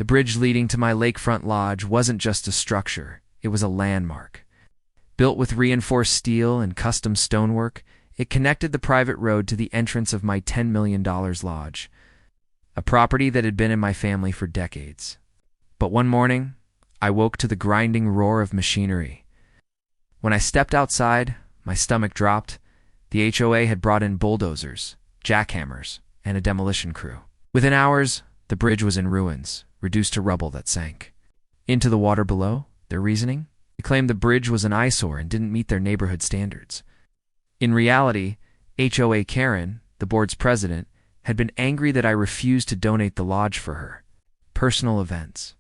The bridge leading to my lakefront lodge wasn't just a structure, it was a landmark. Built with reinforced steel and custom stonework, it connected the private road to the entrance of my $10 million lodge, a property that had been in my family for decades. But one morning, I woke to the grinding roar of machinery. When I stepped outside, my stomach dropped. The HOA had brought in bulldozers, jackhammers, and a demolition crew. Within hours, the bridge was in ruins, reduced to rubble that sank. Into the water below, their reasoning? They claimed the bridge was an eyesore and didn't meet their neighborhood standards. In reality, HOA Karen, the board's president, had been angry that I refused to donate the lodge for her. Personal events.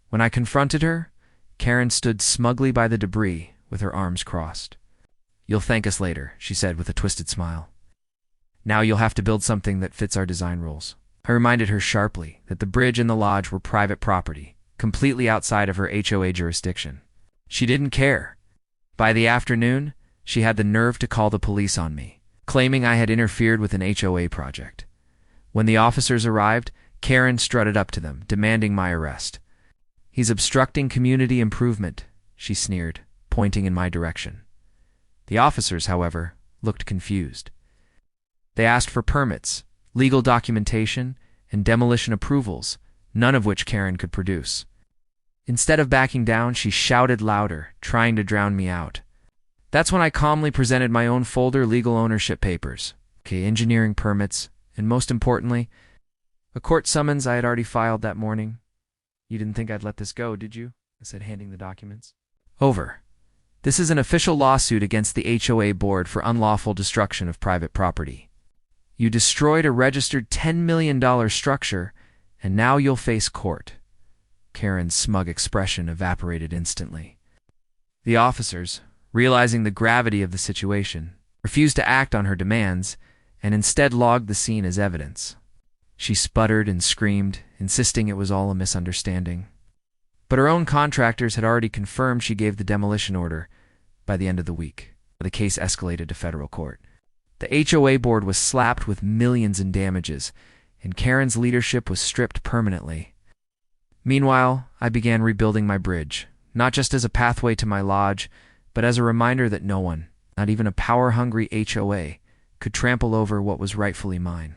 When I confronted her, Karen stood smugly by the debris with her arms crossed. "You'll thank us later," she said with a twisted smile. "Now you'll have to build something that fits our design rules." I reminded her sharply that the bridge and the lodge were private property, completely outside of her HOA jurisdiction. She didn't care. By the afternoon, she had the nerve to call the police on me, claiming I had interfered with an HOA project. When the officers arrived, Karen strutted up to them, demanding my arrest. "He's obstructing community improvement," she sneered, pointing in my direction. The officers, however, looked confused. They asked for permits, legal documentation, and demolition approvals, none of which Karen could produce. Instead of backing down, she shouted louder, trying to drown me out. That's when I calmly presented my own folder legal ownership papers, engineering permits, and most importantly, a court summons I had already filed that morning. "You didn't think I'd let this go, did you?" I said, handing the documents. "Over. This is an official lawsuit against the HOA board for unlawful destruction of private property. You destroyed a registered $10 million structure, and now you'll face court." Karen's smug expression evaporated instantly. The officers, realizing the gravity of the situation, refused to act on her demands and instead logged the scene as evidence. She sputtered and screamed, insisting it was all a misunderstanding. But her own contractors had already confirmed she gave the demolition order by the end of the week. The case escalated to federal court. The HOA board was slapped with millions in damages, and Karen's leadership was stripped permanently. Meanwhile, I began rebuilding my bridge, not just as a pathway to my lodge, but as a reminder that no one, not even a power-hungry HOA, could trample over what was rightfully mine.